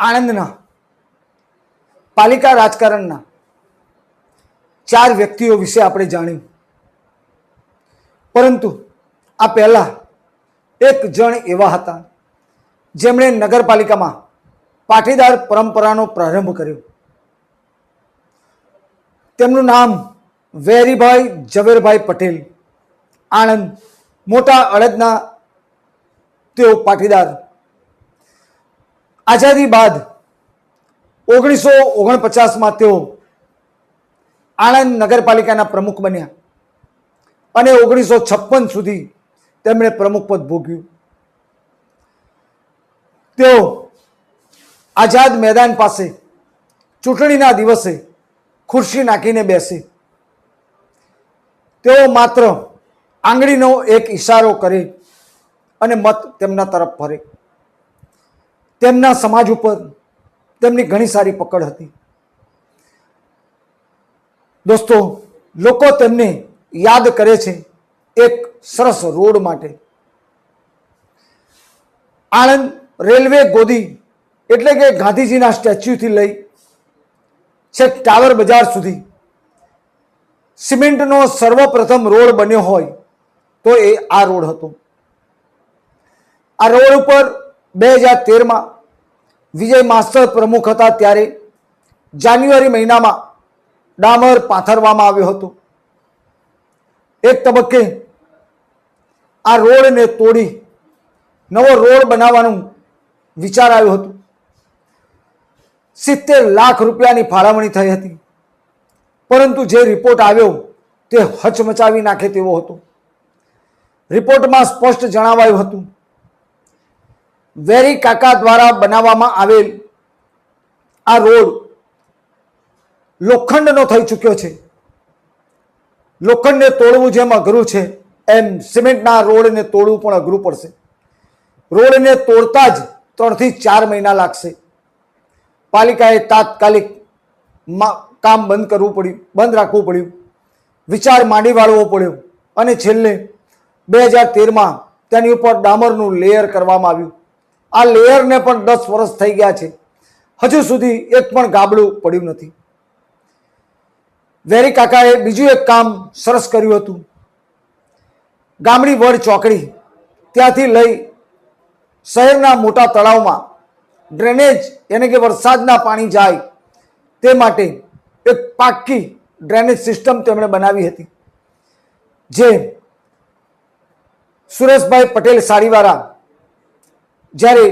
આણંદના પાલિકા રાજકારણના 4 વ્યક્તિઓ વિશે આપણે જાણ્યું, પરંતુ આ પહેલા એક જણ એવા હતા જેમણે નગરપાલિકામાં પાટીદાર પરંપરાનો પ્રારંભ કર્યો. તેમનું નામ વેરીભાઈ ઝવેરભાઈ પટેલ. આણંદ મોટા અડદના તેઓ પાટીદાર. આઝાદી બાદ 1949માં તેઓ આણંદ નગરપાલિકાના પ્રમુખ બન્યા અને 1956 સુધી તેમણે પ્રમુખ પદ ભોગ્યું. તેઓ આઝાદ મેદાન પાસે ચૂંટણીના દિવસે ખુરશી નાખીને બેસે. તેઓ માત્ર આંગળીનો એક ઈશારો કરે અને મત તેમના તરફ ફરે. તેમના સમાજ ઉપર તેમની ઘણી સારી પકડ હતી. દોસ્તો, લોકો તેમને યાદ કરે છે એક સરસ રોડ માટે. આણંદ રેલવે ગોદી એટલે કે ગાંધીજીના સ્ટેચ્યુથી લઈ છેક ટાવર બજાર સુધી સિમેન્ટનો સર્વપ્રથમ રોડ બન્યો હોય તો એ આ રોડ હતો. આ રોડ ઉપર 2013માં વિજય માસ્ટર પ્રમુખ હતા ત્યારે જાન્યુઆરી મહિનામાં ડામર પાથરવામાં આવ્યો હતો. એક તબક્કે આ રોડને તોડી નવો રોડ બનાવવાનું વિચાર આવ્યો હતો. 70 લાખ રૂપિયાની ફાળવણી થઈ હતી, પરંતુ જે રિપોર્ટ આવ્યો તે હચમચાવી નાખે તેવો હતો. રિપોર્ટમાં સ્પષ્ટ જણાવાયું હતું, વેરી કાકા દ્વારા બનાવવામાં આવેલ આ રોડ લોખંડનો થઈ ચૂક્યો છે. લોખંડને તોડવું જેમ અઘરું છે એમ સિમેન્ટના રોડને તોડવું પણ અઘરું પડશે. રોડને તોડતા જ 3 થી 4 મહિના લાગશે. પાલિકાએ તાત્કાલિક કામ બંધ રાખવું પડ્યું, વિચાર માંડી વાળવો પડ્યો અને છેલ્લે 2013માં તેની ઉપર ડામરનું લેયર કરવામાં આવ્યું. આ લેયરને પણ 10 વર્ષ થઈ ગયા છે, હજુ સુધી એક પણ ગાબડું પડ્યું નથી. વેરી કાકાએ બીજું એક કામ સરસ કર્યું હતું. ગામડી વડ ચોકડી ત્યાંથી લઈ શહેરના મોટા તળાવમાં ડ્રેનેજ એટલે કે વરસાદના પાણી જાય તે માટે એક પાક્કી ડ્રેનેજ સિસ્ટમ તેમણે બનાવી હતી, જે સુરેશભાઈ પટેલ સાડીવાળા જ્યારે